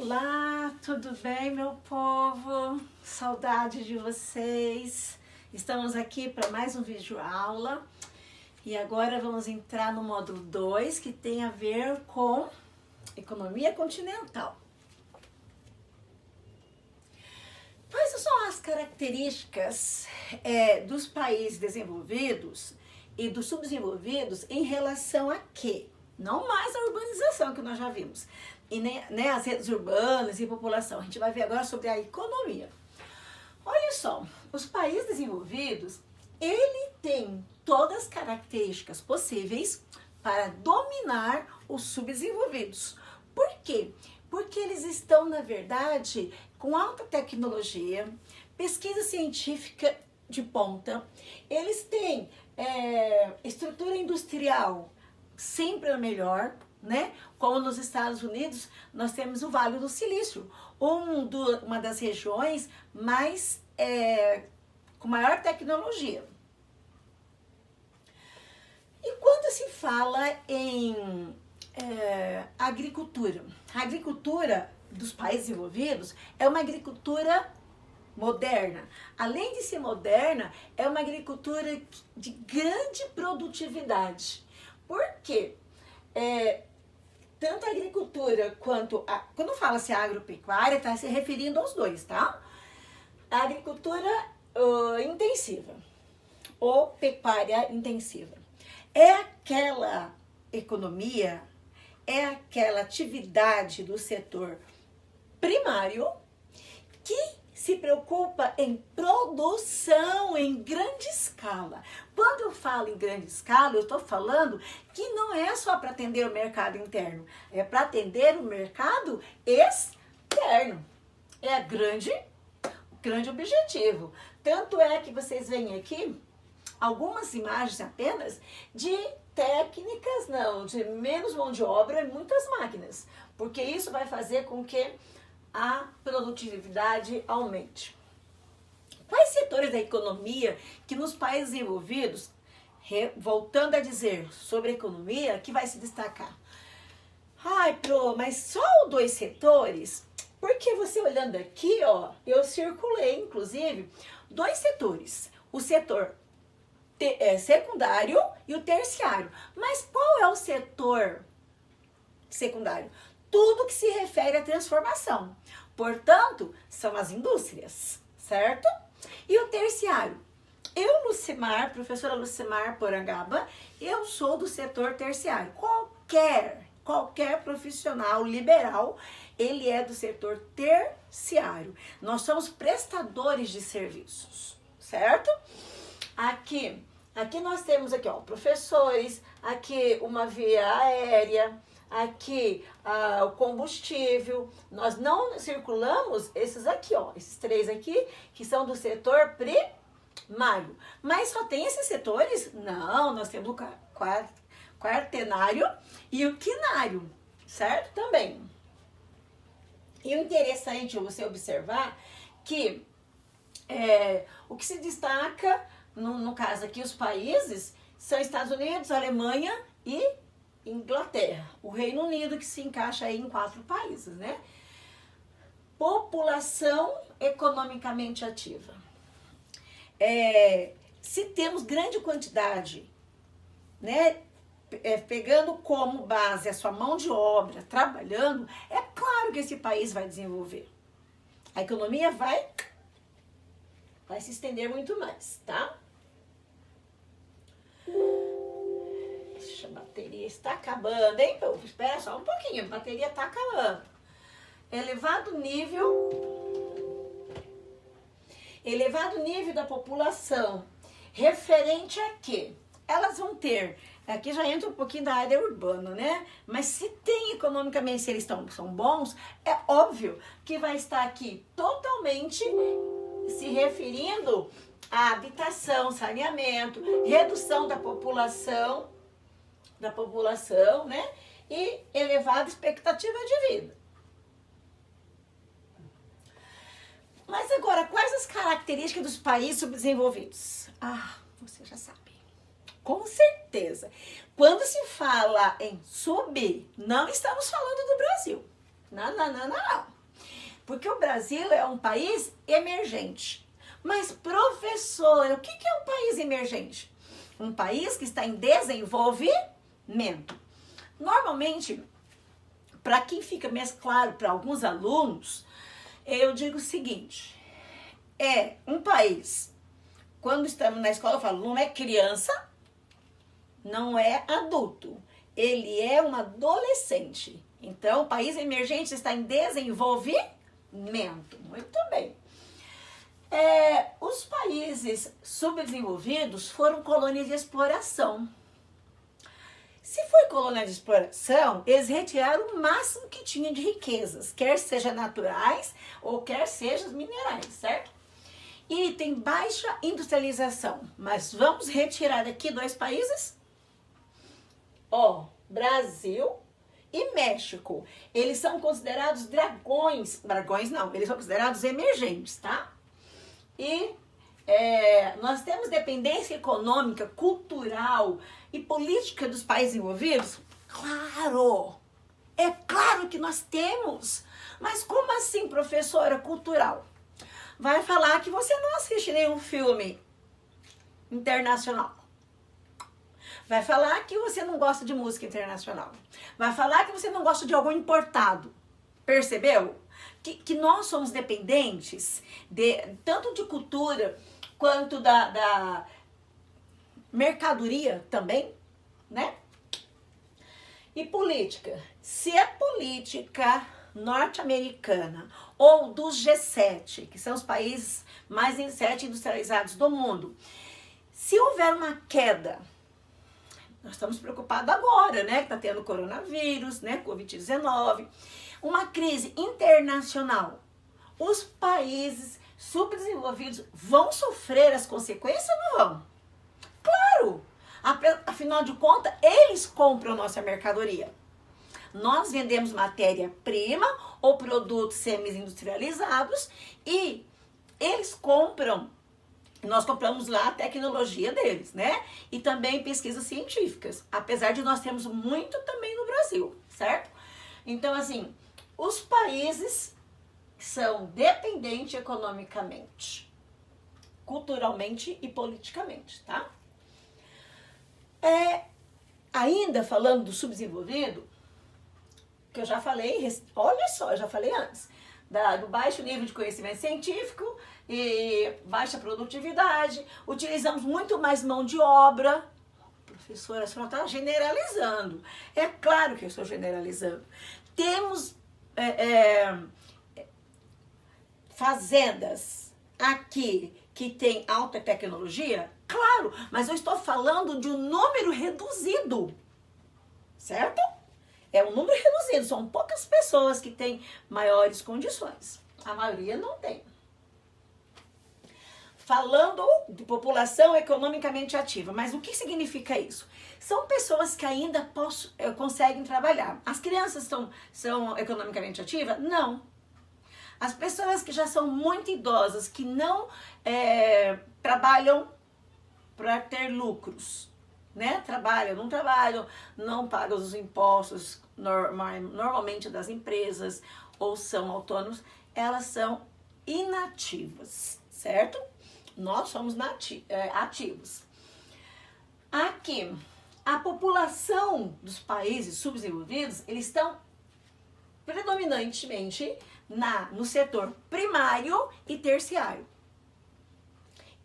Olá, tudo bem, meu povo? Saudade de vocês. Estamos aqui para mais um vídeo aula e agora vamos entrar no módulo 2, que tem a ver com economia continental. Quais são as características dos países desenvolvidos e dos subdesenvolvidos em relação a quê? Não mais a urbanização, que nós já vimos, e nem as redes urbanas e população. A gente vai ver agora sobre a economia. Olha só, os países desenvolvidos, ele tem todas as características possíveis para dominar os subdesenvolvidos. Por quê? Porque eles estão, na verdade, com alta tecnologia, pesquisa científica de ponta, eles têm estrutura industrial sempre a melhor, né? Como nos Estados Unidos, nós temos o Vale do Silício, uma das regiões mais com maior tecnologia. E quando se fala em agricultura, a agricultura dos países desenvolvidos é uma agricultura moderna. Além de ser moderna, é uma agricultura de grande produtividade. Por quê? Tanto a agricultura quanto quando fala-se agropecuária, está se referindo aos dois, tá? A agricultura intensiva ou pecuária intensiva é aquela economia, é aquela atividade do setor primário que se preocupa em produção em grande escala. Quando eu falo em grande escala, eu estou falando que não é só para atender o mercado interno, é para atender o mercado externo. É grande objetivo. Tanto é que vocês veem aqui algumas imagens apenas de técnicas, de menos mão de obra e muitas máquinas, porque isso vai fazer com que a produtividade aumente. Quais setores da economia que nos países desenvolvidos, voltando a dizer sobre a economia, que vai se destacar? Ai, Pro, mas só dois setores? Porque você olhando aqui, ó, eu circulei, inclusive, dois setores. O setor secundário e o terciário. Mas qual é o setor secundário? Tudo que se refere à transformação. Portanto, são as indústrias, certo? E o terciário? Eu, Lucimar, professora Lucimar Porangaba, eu sou do setor terciário. Qualquer profissional liberal, ele é do setor terciário. Nós somos prestadores de serviços, certo? Aqui nós temos aqui, ó, professores, aqui uma via aérea, aqui o combustível. Nós não circulamos esses aqui, ó, esses três aqui, que são do setor primário. Mas só tem esses setores? Não, nós temos o quaternário e o quinário, certo? Também. E o interessante é você observar que o que se destaca, no caso aqui, os países, são Estados Unidos, Alemanha e Inglaterra. O Reino Unido, que se encaixa aí em 4 países, né? População economicamente ativa. Se temos grande quantidade, né, pegando como base a sua mão de obra, trabalhando, é claro que esse país vai desenvolver. A economia vai se estender muito mais, tá? A bateria está acabando, hein, povo? Espera só um pouquinho, a bateria está acabando. Elevado nível da população, referente a quê? Elas vão ter, aqui já entra um pouquinho da área urbana, né? Mas se tem economicamente, se eles são bons, é óbvio que vai estar aqui totalmente se referindo à habitação, saneamento, redução da população, né? E elevada expectativa de vida. Mas agora, quais as características dos países subdesenvolvidos? Você já sabe. Com certeza. Quando se fala em não estamos falando do Brasil. Não. Porque o Brasil é um país emergente. Mas, professora, o que é um país emergente? Um país que está em desenvolvimento. Normalmente, para quem fica mais claro para alguns alunos, eu digo o seguinte: é um país, quando estamos na escola, eu falo, não é criança, não é adulto, ele é um adolescente. Então, o país emergente está em desenvolvimento. Muito bem. Os países subdesenvolvidos foram colônias de exploração. Se foi colônia de exploração, eles retiraram o máximo que tinha de riquezas, quer sejam naturais ou quer sejam minerais, certo? E tem baixa industrialização. Mas vamos retirar aqui 2 países? Brasil e México. Eles são considerados dragões. Dragões não, eles são considerados emergentes, tá? E nós temos dependência econômica, cultural e política dos países envolvidos? Claro! É claro que nós temos. Mas como assim, professora, cultural? Vai falar que você não assiste nenhum filme internacional. Vai falar que você não gosta de música internacional. Vai falar que você não gosta de algo importado. Percebeu? Que nós somos dependentes tanto de cultura quanto da mercadoria também, né? E política. Se é política norte-americana ou dos G7, que são os países mais industrializados do mundo, se houver uma queda, nós estamos preocupados agora, né? Que está tendo coronavírus, né? Covid-19, uma crise internacional. Os países subdesenvolvidos vão sofrer as consequências ou não vão? Claro! Afinal de contas, eles compram nossa mercadoria. Nós vendemos matéria-prima ou produtos semi-industrializados e eles compram, nós compramos lá a tecnologia deles, né? E também pesquisas científicas, apesar de nós termos muito também no Brasil, certo? Então, assim, os países são dependentes economicamente, culturalmente e politicamente, tá? Ainda falando do subdesenvolvido, que eu já falei, olha só, eu já falei antes, do baixo nível de conhecimento científico e baixa produtividade, utilizamos muito mais mão de obra. Professora, a senhora está generalizando. É claro que eu estou generalizando. Temos fazendas aqui que tem alta tecnologia? Claro, mas eu estou falando de um número reduzido, certo? É um número reduzido, são poucas pessoas que têm maiores condições. A maioria não tem. Falando de população economicamente ativa, mas o que significa isso? São pessoas que ainda conseguem trabalhar. As crianças são economicamente ativas? Não. As pessoas que já são muito idosas, que não trabalham para ter lucros, né? Não trabalham, não pagam os impostos normalmente das empresas ou são autônomos, elas são inativas, certo? Nós somos ativos. Aqui, a população dos países subdesenvolvidos, eles estão predominantemente no setor primário e terciário.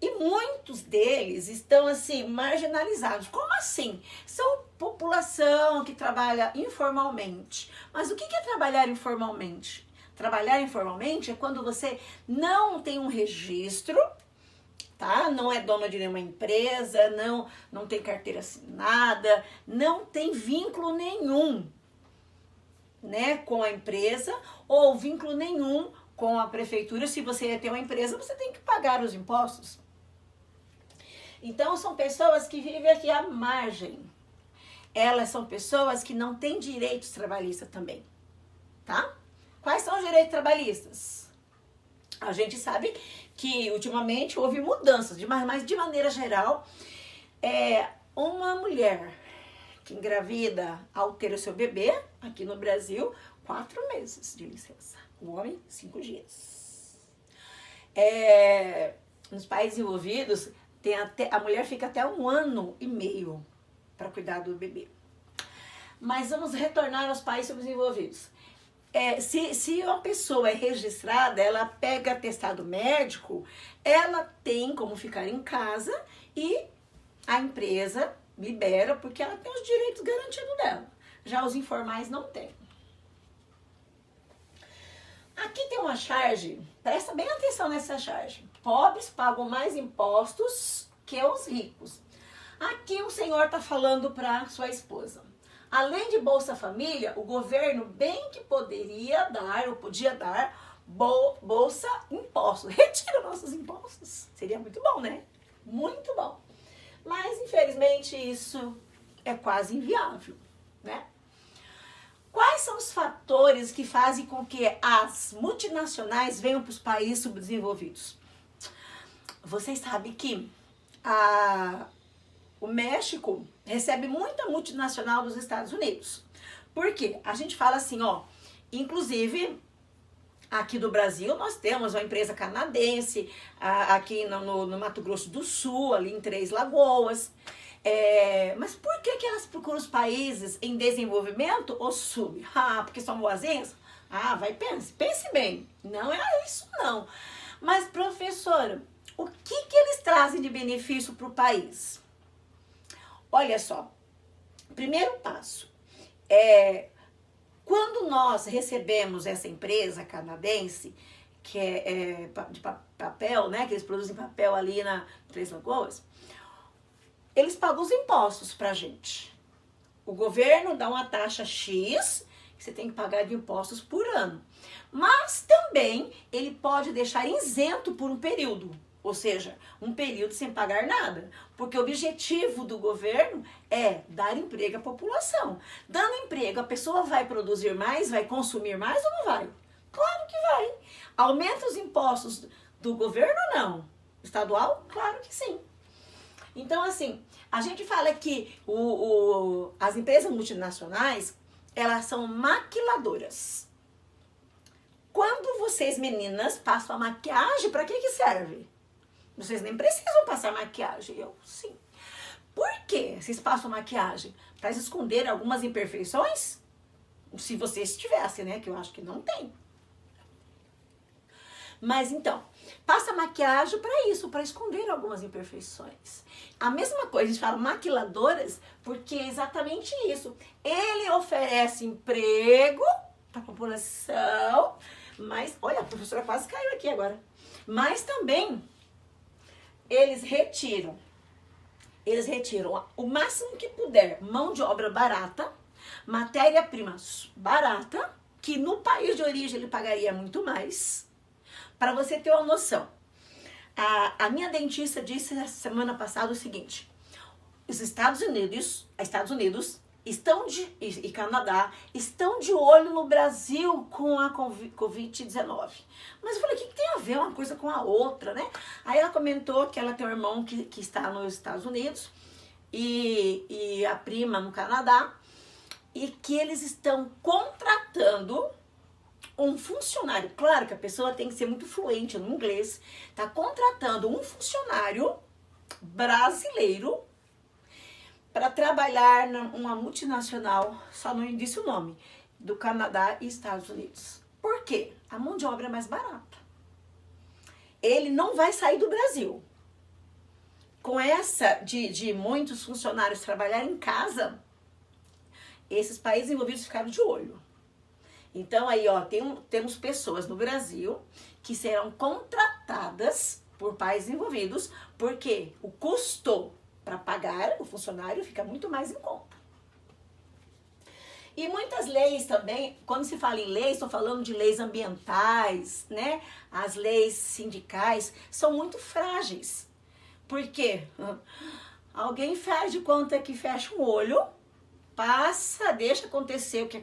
E muitos deles estão assim marginalizados. Como assim? São população que trabalha informalmente. Mas o que é trabalhar informalmente? Trabalhar informalmente é quando você não tem um registro, tá? Não é dona de nenhuma empresa, não tem carteira assinada, não tem vínculo nenhum, né, com a empresa ou vínculo nenhum com a prefeitura. Se você tem uma empresa, você tem que pagar os impostos. Então, são pessoas que vivem aqui à margem. Elas são pessoas que não têm direitos trabalhistas também, tá? Quais são os direitos trabalhistas? A gente sabe que, ultimamente, houve mudanças, mas de maneira geral, uma mulher que engravida ao ter o seu bebê, aqui no Brasil, 4 meses de licença. O homem, 5 dias. Nos países envolvidos, a mulher fica até 1 ano e meio para cuidar do bebê. Mas vamos retornar aos países subdesenvolvidos. Se uma pessoa é registrada, ela pega atestado médico, ela tem como ficar em casa e a empresa libera, porque ela tem os direitos garantidos dela. Já os informais não têm. Aqui tem uma charge, presta bem atenção nessa charge. Pobres pagam mais impostos que os ricos. Aqui o senhor está falando para sua esposa. Além de Bolsa Família, o governo bem que poderia dar, ou podia dar, Bolsa Impostos. Retira nossos impostos. Seria muito bom, né? Muito bom. Mas, infelizmente, isso é quase inviável, né? Quais são os fatores que fazem com que as multinacionais venham para os países subdesenvolvidos? Vocês sabem que o México recebe muita multinacional dos Estados Unidos. Por quê? A gente fala assim, ó, inclusive aqui do Brasil nós temos uma empresa canadense, aqui no Mato Grosso do Sul, ali em Três Lagoas. Mas por que elas procuram os países em desenvolvimento ou sub? Porque são boazinhas? Pense bem. Não é isso não. Mas, professora, o que eles trazem de benefício para o país? Olha só, primeiro passo, quando nós recebemos essa empresa canadense, que é de papel, né, que eles produzem papel ali na Três Lagoas, eles pagam os impostos pra gente. O governo dá uma taxa X, que você tem que pagar de impostos por ano. Mas também ele pode deixar isento por um período. Ou seja, um período sem pagar nada. Porque o objetivo do governo é dar emprego à população. Dando emprego, a pessoa vai produzir mais, vai consumir mais ou não vai? Claro que vai. Aumenta os impostos do governo ou não? Estadual? Claro que sim. Então, assim, a gente fala que as empresas multinacionais, elas são maquiladoras. Quando vocês, meninas, passam a maquiagem, para que serve? Vocês nem precisam passar maquiagem, eu sim. Por que vocês passam maquiagem? Para esconder algumas imperfeições? Se vocês tivessem, né? Que eu acho que não tem. Mas então, passa maquiagem para isso, para esconder algumas imperfeições. A mesma coisa, a gente fala maquiladoras, porque é exatamente isso. Ele oferece emprego para a população, mas, olha, a professora quase caiu aqui agora. Mas também eles retiram o máximo que puder, mão de obra barata, matéria-prima barata, que no país de origem ele pagaria muito mais. Para você ter uma noção, a minha dentista disse na semana passada o seguinte: os Estados Unidos e Canadá estão de olho no Brasil com a Covid-19. Mas eu falei, o que tem a ver uma coisa com a outra, né? Aí ela comentou que ela tem um irmão que está nos Estados Unidos e a prima no Canadá, e que eles estão contratando um funcionário. Claro que a pessoa tem que ser muito fluente no inglês. Está contratando um funcionário brasileiro para trabalhar numa multinacional, só não disse o nome, do Canadá e Estados Unidos. Por quê? A mão de obra é mais barata. Ele não vai sair do Brasil. Com essa de muitos funcionários trabalharem em casa, esses países envolvidos ficaram de olho. Então aí, ó, temos pessoas no Brasil que serão contratadas por países envolvidos, porque o custo para pagar o funcionário fica muito mais em conta. E muitas leis também, quando se fala em leis, estou falando de leis ambientais, né? As leis sindicais são muito frágeis. Por quê? Alguém faz de conta que fecha um olho, passa, deixa acontecer o que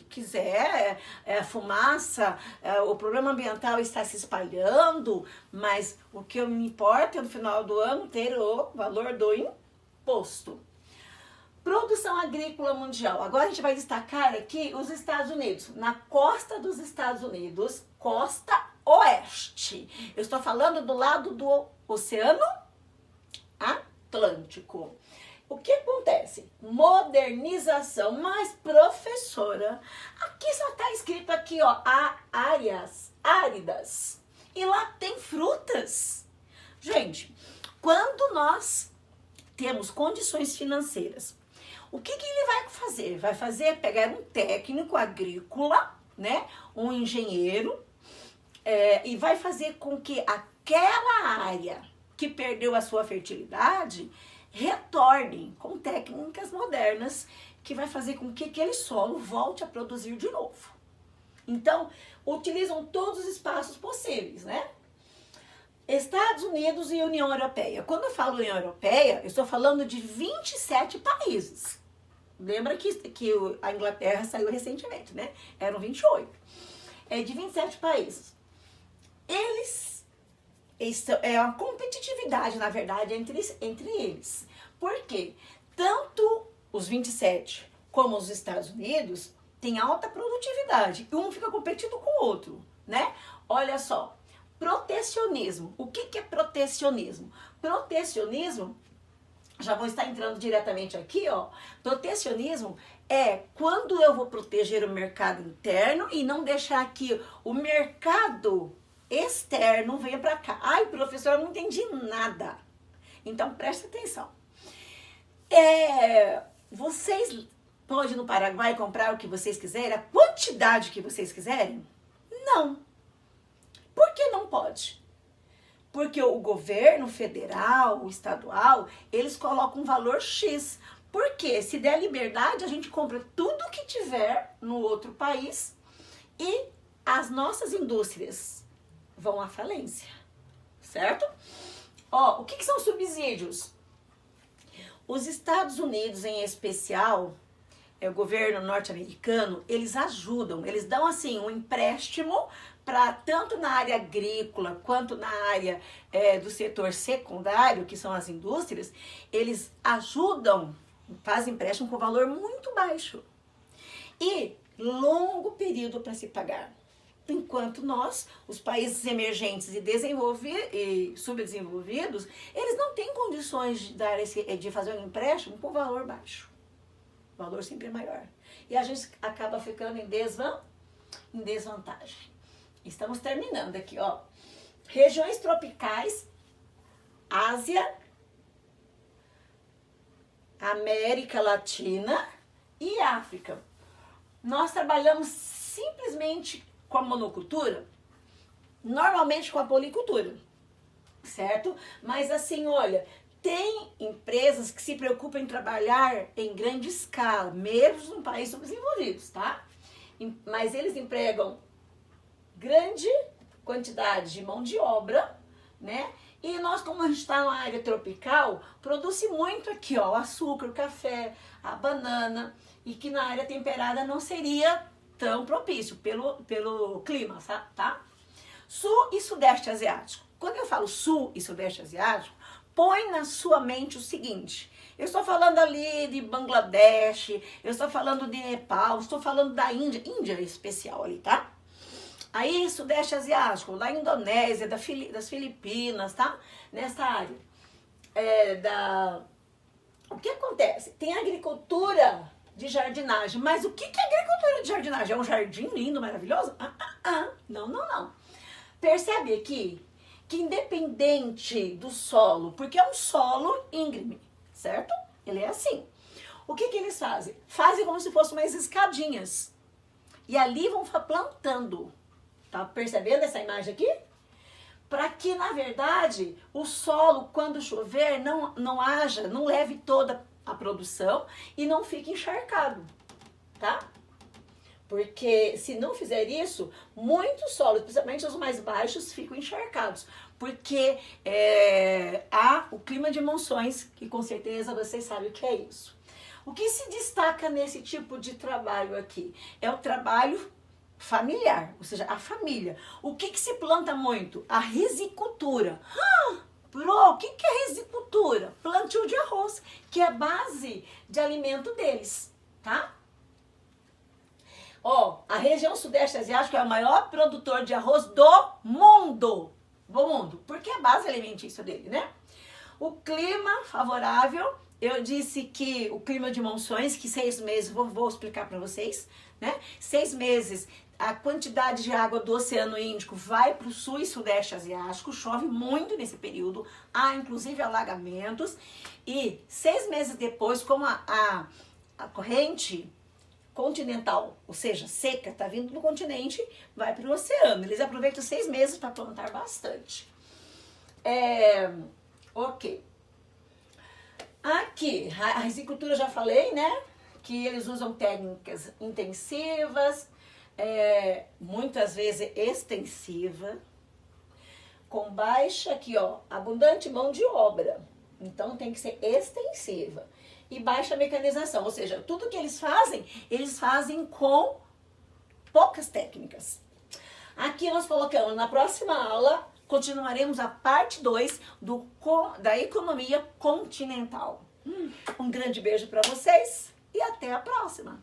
quiser, fumaça, o problema ambiental está se espalhando, mas o que me importa é no final do ano ter o valor do imposto. Produção agrícola mundial. Agora a gente vai destacar aqui os Estados Unidos. Na costa dos Estados Unidos, costa oeste. Eu estou falando do lado do Oceano Atlântico. O que acontece? Modernização. Mas, professora, aqui só está escrito aqui, ó, áreas áridas. E lá tem frutas. Gente, quando nós temos condições financeiras, o que ele vai fazer? Vai fazer pegar um técnico agrícola, né? Um engenheiro, e vai fazer com que aquela área que perdeu a sua fertilidade retorne com técnicas modernas que vai fazer com que aquele solo volte a produzir de novo. Então, utilizam todos os espaços possíveis, né? Estados Unidos e União Europeia. Quando eu falo União Europeia, eu estou falando de 27 países. Lembra que a Inglaterra saiu recentemente, né? Eram 28. De 27 países. É uma competitividade, na verdade, entre eles. Por quê? Tanto os 27 como os Estados Unidos têm alta produtividade. E um fica competindo com o outro, né? Olha só. Protecionismo. O que é protecionismo? Protecionismo, já vou estar entrando diretamente aqui, ó. Protecionismo é quando eu vou proteger o mercado interno e não deixar que o mercado externo venha para cá. Ai, professora, eu não entendi nada. Então, presta atenção. Vocês podem ir no Paraguai comprar o que vocês quiserem, a quantidade que vocês quiserem? Não. Por que não pode? Porque o governo federal, o estadual, eles colocam um valor X. Porque se der liberdade, a gente compra tudo que tiver no outro país e as nossas indústrias vão à falência, certo? Ó, o que são subsídios? Os Estados Unidos, em especial, o governo norte-americano, eles ajudam, eles dão assim um empréstimo para tanto na área agrícola quanto na área do setor secundário, que são as indústrias, eles ajudam, fazem empréstimo com valor muito baixo e longo período para se pagar. Enquanto nós, os países emergentes e subdesenvolvidos, eles não têm condições de fazer um empréstimo com valor baixo. O valor sempre é maior. E a gente acaba ficando em desvantagem. Estamos terminando aqui, ó. Regiões tropicais, Ásia, América Latina e África. Nós trabalhamos simplesmente com a monocultura, normalmente com a policultura, certo? Mas assim, olha, tem empresas que se preocupam em trabalhar em grande escala, mesmo em países subdesenvolvidos, tá? Mas eles empregam grande quantidade de mão de obra, né? E nós, como a gente está numa área tropical, produz muito aqui, ó, o açúcar, o café, a banana, e que na área temperada não seria tão propício pelo clima, tá? Sul e Sudeste Asiático. Quando eu falo Sul e Sudeste Asiático, põe na sua mente o seguinte: eu estou falando ali de Bangladesh, eu estou falando de Nepal, estou falando da Índia, Índia é especial ali, tá? Aí, Sudeste Asiático, da Indonésia, das Filipinas, tá? Nessa área. O que acontece? Tem agricultura de jardinagem. Mas o que é agricultura de jardinagem? É um jardim lindo, maravilhoso? Não. Percebe aqui que independente do solo, porque é um solo íngreme, certo? Ele é assim. O que eles fazem? Fazem como se fossem umas escadinhas. E ali vão plantando. Tá percebendo essa imagem aqui? Para que, na verdade, o solo, quando chover, não leve toda a produção e não fique encharcado, tá? Porque se não fizer isso, muitos solos, principalmente os mais baixos, ficam encharcados. Porque há o clima de monções, que com certeza vocês sabem o que é isso. O que se destaca nesse tipo de trabalho aqui? É o trabalho familiar, ou seja, a família. O que se planta muito? A risicultura. Pro, o que é risicultura? Plantio de arroz, que é a base de alimento deles, tá? Ó, a região sudeste asiática é o maior produtor de arroz do mundo. Do mundo, porque é a base alimentícia dele, né? O clima favorável, eu disse que o clima de monções, que 6 meses, vou explicar para vocês, né? 6 meses, a quantidade de água do Oceano Índico vai para o sul e sudeste asiático, chove muito nesse período, há inclusive alagamentos, e 6 meses depois, como a corrente continental, ou seja, seca, tá vindo do continente, vai para o oceano. Eles aproveitam 6 meses para plantar bastante. Ok. Aqui, a risicultura eu já falei, né? Que eles usam técnicas intensivas, muitas vezes extensiva, com baixa, aqui ó, abundante mão de obra. Então tem que ser extensiva. E baixa mecanização, ou seja, tudo que eles fazem com poucas técnicas. Aqui nós colocamos, na próxima aula, continuaremos a parte 2 da economia continental. Um grande beijo para vocês e até a próxima!